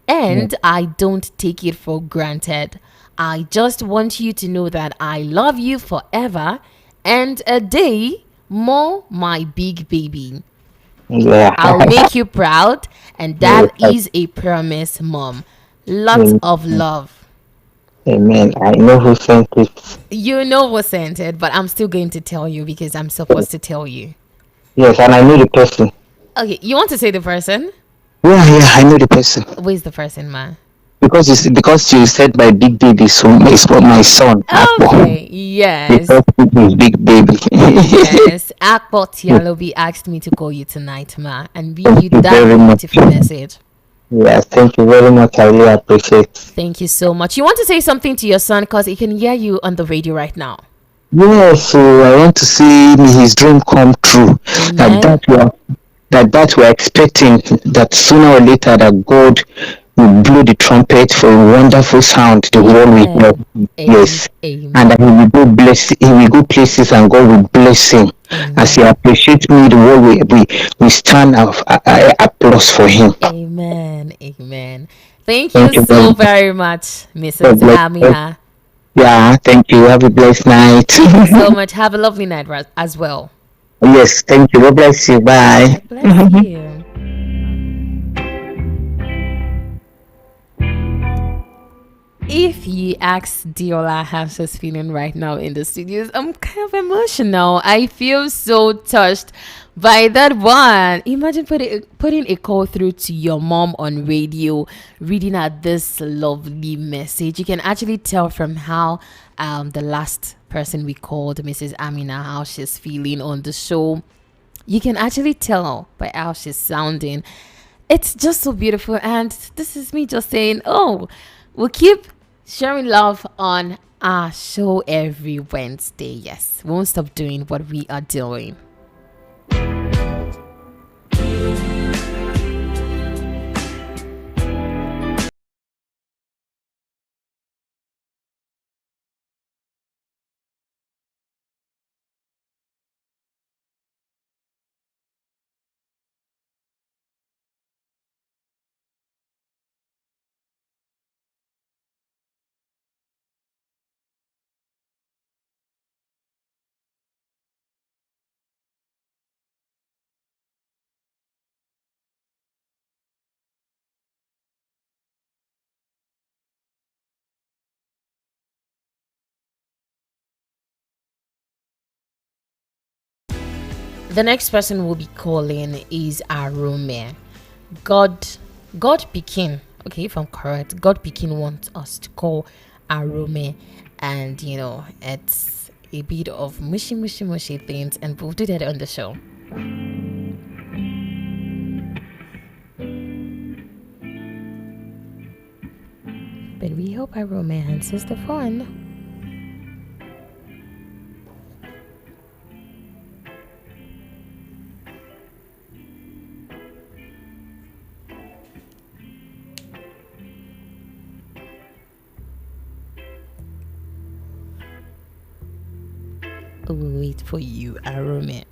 and I don't take it for granted. I just want you to know that I love you forever and a day more, my big baby. Yeah. I'll make you proud, and that is a promise, Mom. Lots of love. Amen. I know who sent it. You know who sent it, but I'm still going to tell you because I'm supposed to tell you. Yes, and I know the person. Okay, you want to say the person? Yeah, I know the person. Where's the person, man? because you said my big baby, so it's for my son Akpo. Okay, yes. Because he's big baby. Yes, Akbot Yalobi asked me to call you tonight, ma, and read Thank you you that very much. beautiful message. Yes, thank you very much. I really appreciate. Thank you so much. You want to say something to your son because he can hear you on the radio right now. Yes, so I want to see his dream come true. That Amen. that we are that we're expecting that sooner or later that God will blow the trumpet for a wonderful sound the world will Amen. hear. Yes. And that he Amen. will go he will go places and God will bless him. As he Amen. appreciates me, the world we stand of applause for him. Amen. Amen. Thank you Thank you very so much. very much, Mrs. God bless you. Amina. Yeah, thank you. Have a blessed night. Thank you so much. Have a lovely night as well. Yes, thank you. God bless you. Bye. God bless you. If you ask Diola how she's feeling right now in the studios, I'm kind of emotional. I feel so touched by that one. Imagine putting a call through to your mom on radio, reading out this lovely message. You can actually tell from how the last person we called, Mrs. Amina, how she's feeling on the show. You can actually tell by how she's sounding. It's just so beautiful. And this is me just saying, oh, we'll keep sharing love on our show every Wednesday. Yes, we won't stop doing what we are doing. The next person we'll be calling is Arome. God, God Pekin. Okay, if I'm correct, God Pekin wants us to call Arome, and it's a bit of mushy things, and we'll do that on the show. But we hope Arome answers the phone. We'll wait for you, Arome.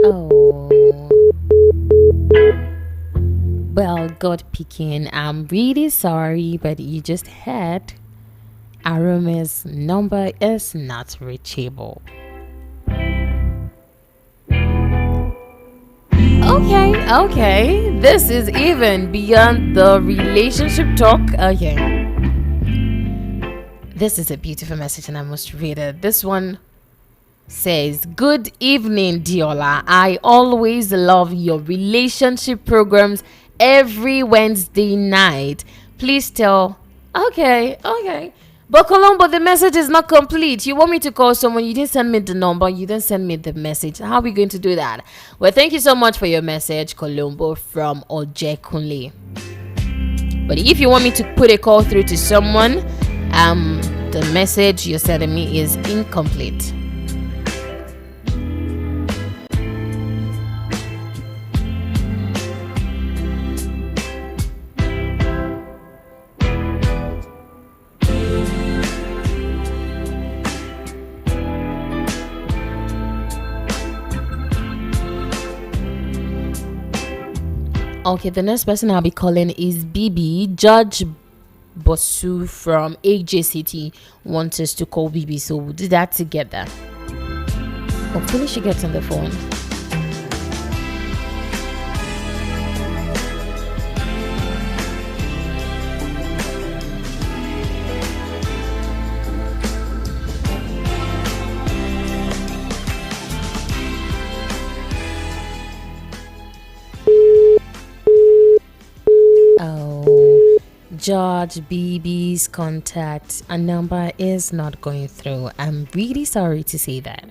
Oh. Well, God Pekin, I'm really sorry, but you just had Arome's number is not reachable. Okay. This is even beyond the relationship talk. Okay. This is a beautiful message and I must read it. This one says, "Good evening, Diola. I always love your relationship programs every Wednesday night. Please tell..." Okay. But Colombo, the message is not complete. You want me to call someone, you didn't send me the number, you didn't send me the message. How are we going to do that? Well, thank you so much for your message, Colombo from Ojekunle. But if you want me to put a call through to someone, the message you're sending me is incomplete. Okay, the next person I'll be calling is BB. Judge Bosu from AJCT wants us to call BB, so we'll do that together. Hopefully she gets on the phone. George BB's contact and number is not going through. I'm really sorry to say that.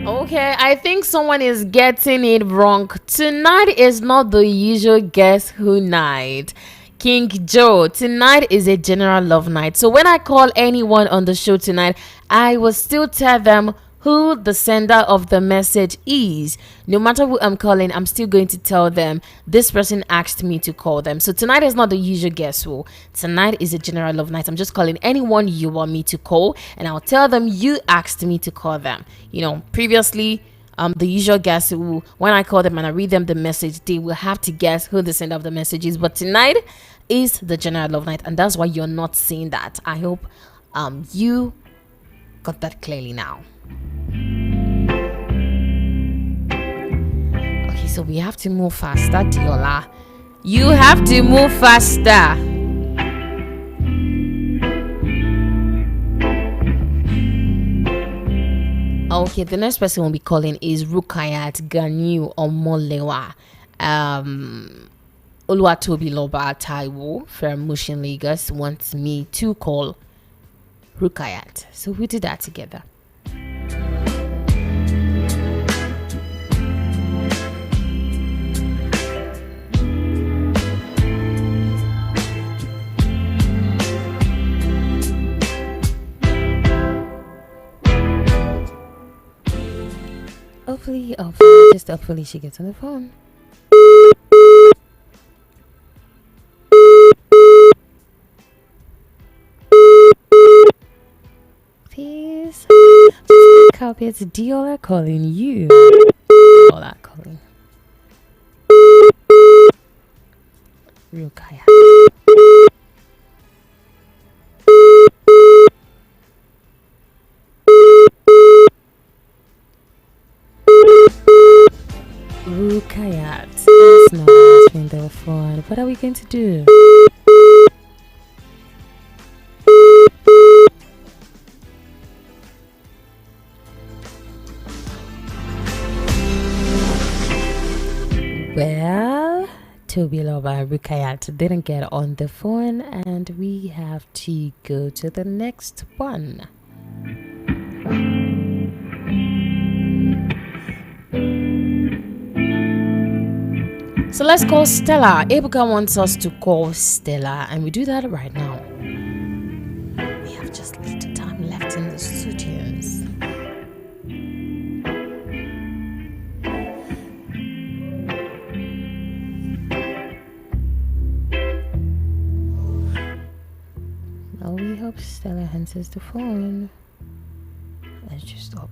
Okay, I think someone is getting it wrong. Tonight is not the usual Guess Who night. King Joe, tonight is a general love night. So when I call anyone on the show tonight, I will still tell them who the sender of the message is. No matter who I'm calling, I'm still going to tell them this person asked me to call them. So tonight is not the usual Guess Who. Tonight is a general love night. I'm just calling anyone you want me to call, and I'll tell them you asked me to call them. You know, previously, the usual Guess Who, when I call them and I read them the message, they will have to guess who the sender of the message is. But tonight is the general love night, and that's why you're not seeing that. I hope you got that clearly now. Okay, so we have to move faster, Diola. You have to move faster. Okay, the next person we'll be calling is Rukayat Ganyu Omolewa. Oluwatobiloba Taiwo from Mushin Lagos wants me to call Rukayat. So we do that together. Hopefully she gets on the phone. Please. Copy, it's Diola calling you. Diola calling. Rukaya. Rukayat. It's not answering the phone. What are we going to do? Well, Tobiloba Rukayat didn't get on the phone, and we have to go to the next one. So let's call Stella. Ebuka wants us to call Stella, and we do that right now. We have just little time left in the studios. Well, we hope Stella answers the phone. Let's just stop.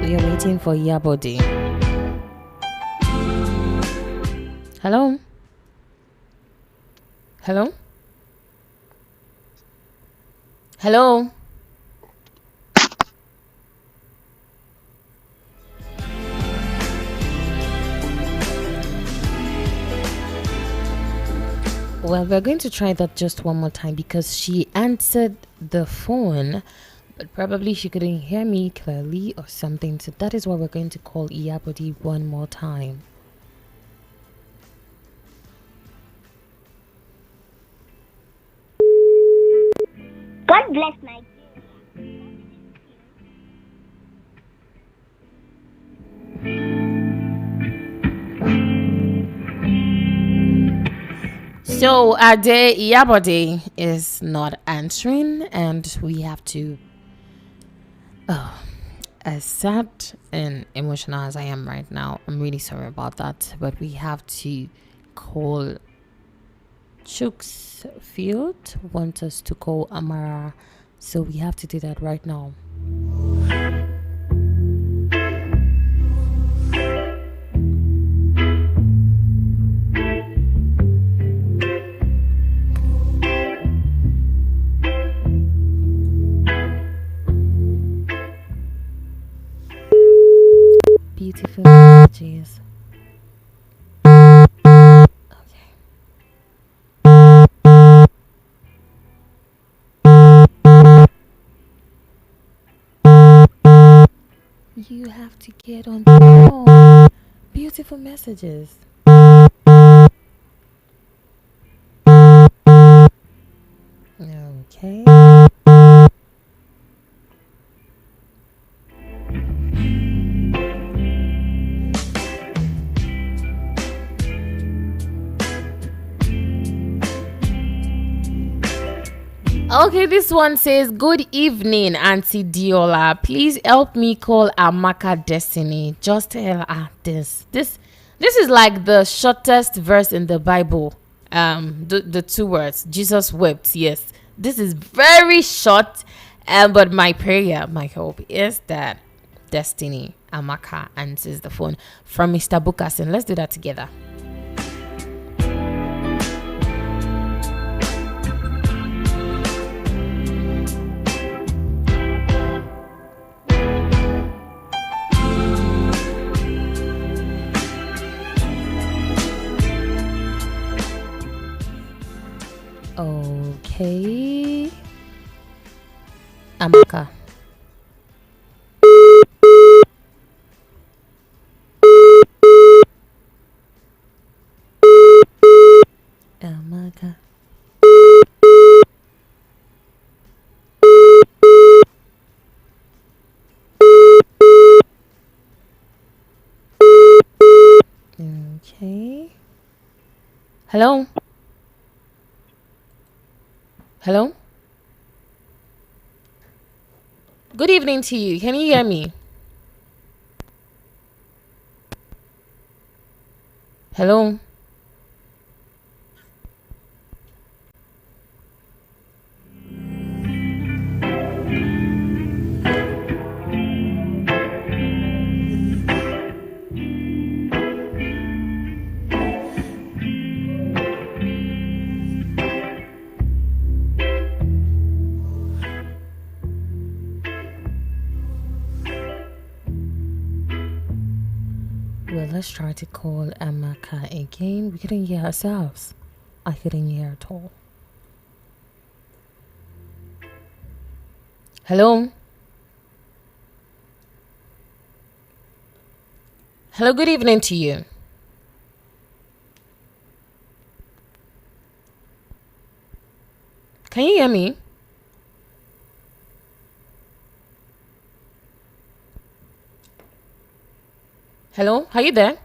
We are waiting for Yabodi. Hello? Hello? Hello. Well, we're going to try that just one more time because she answered the phone, but probably she couldn't hear me clearly or something. So that is why we're going to call Iyabodi one more time. God bless Nigeria. So Ade Iyabode is not answering, and we have to. Oh, as sad and emotional as I am right now, I'm really sorry about that. But we have to call Chooks Field wants us to call Amara, so we have to do that right now. Beautiful messages. Okay. You have to get on the phone. Beautiful messages. Okay. Okay, this one says, "Good evening, Auntie Diola. Please help me call Amaka Destiny. Just tell her this. This is like the shortest verse in the Bible. The two words, Jesus wept. Yes, this is very short. But my prayer, my hope is that Destiny Amaka answers the phone from Mr. Bukasin. Let's do that together." Okay. Amaka. Amaka. Okay. Hello? Hello? Good evening to you. Can you hear me? Hello? Well, let's try to call Amaka again. We couldn't hear ourselves. I couldn't hear at all. Hello? Hello, good evening to you. Can you hear me? Hello? Are you there?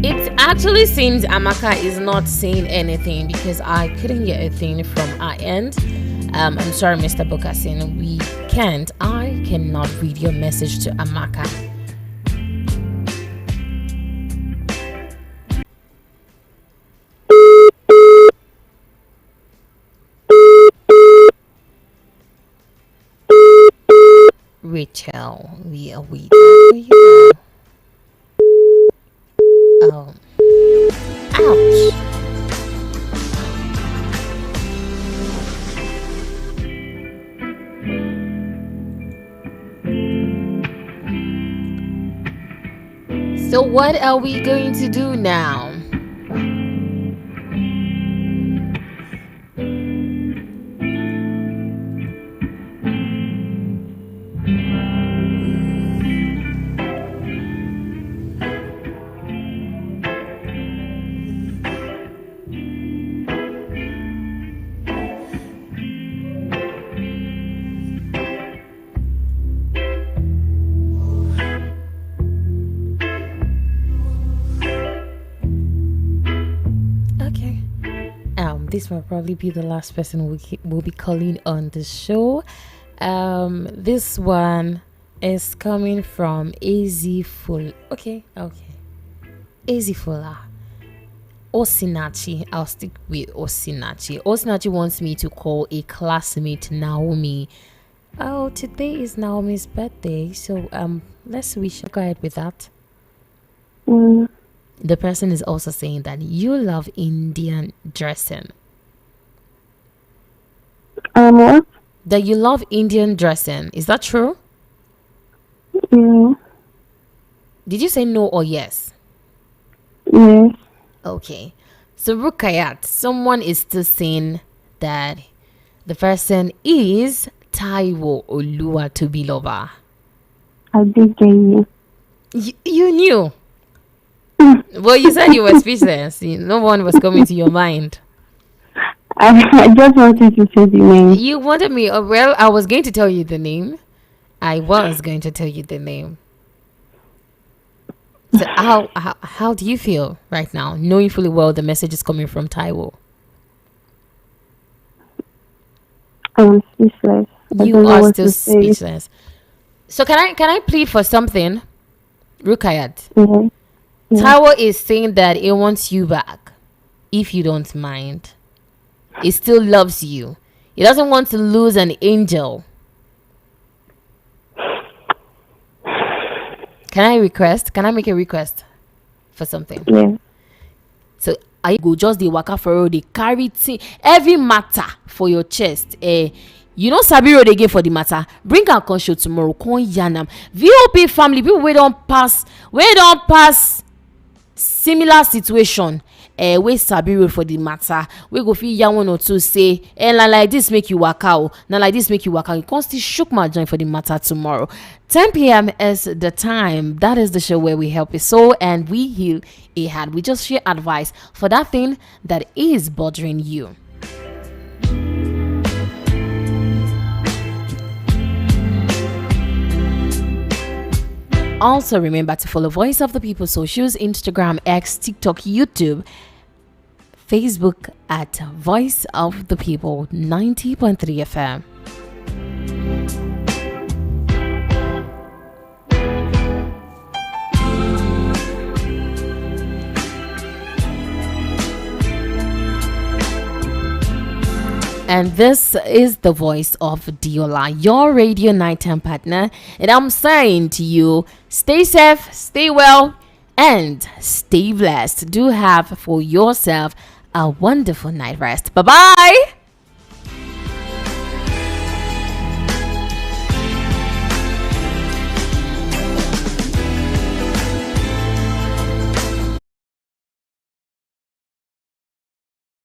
It actually seems Amaka is not saying anything because I couldn't hear a thing from our end. I'm sorry, Mr. Bokasin. We can't. I cannot read your message to Amaka. Rachel, we are waiting for you. Oh, ouch. So what are we going to do now? Okay. This will probably be the last person will be calling on the show. This one is coming from AZ Full. Okay. AZ Fuller. Osinachi. I'll stick with Osinachi. Osinachi wants me to call a classmate Naomi. Oh, today is Naomi's birthday, so let's wish. Go ahead with that. The person is also saying that you love Indian dressing. What? That you love Indian dressing. Is that true? Yeah. Did you say no or yes? Yes. Okay. So Rukayat, someone is still saying that the person is Taiwo Oluwatobiloba. I did get you. You knew. Well, you said you were speechless. No one was coming to your mind. I just wanted to say the name. You wanted me. Well, I was going to tell you the name. So how do you feel right now, knowing fully well the message is coming from Taiwo? I'm speechless. You are still speechless. So can I plead for something, Rukayat? Yeah. Taiwo is saying that it wants you back, if you don't mind. It still loves you. It doesn't want to lose an angel. Can I make a request for something? Yeah. So I go just the waka for road, they carry every matter for your chest. You know sabi road again for the matter. Bring our con show tomorrow. Con yanam. VOP family, people we don't pass similar situation. We sabi road for the matter. We go feel yarn one or two say, like this make you waka out. Now like this make you waka. You can't still shook my joint for the matter tomorrow. 10 p.m. is the time. That is the show where we help a soul and we heal a heart. We just share advice for that thing that is bothering you. Also remember to follow Voice of the People socials, Instagram, X, TikTok, YouTube, Facebook at Voice of the People 90.3 FM. And this is the voice of Diola, your radio nighttime partner. And I'm saying to you, stay safe, stay well, and stay blessed. Do have for yourself a wonderful night rest. Bye-bye.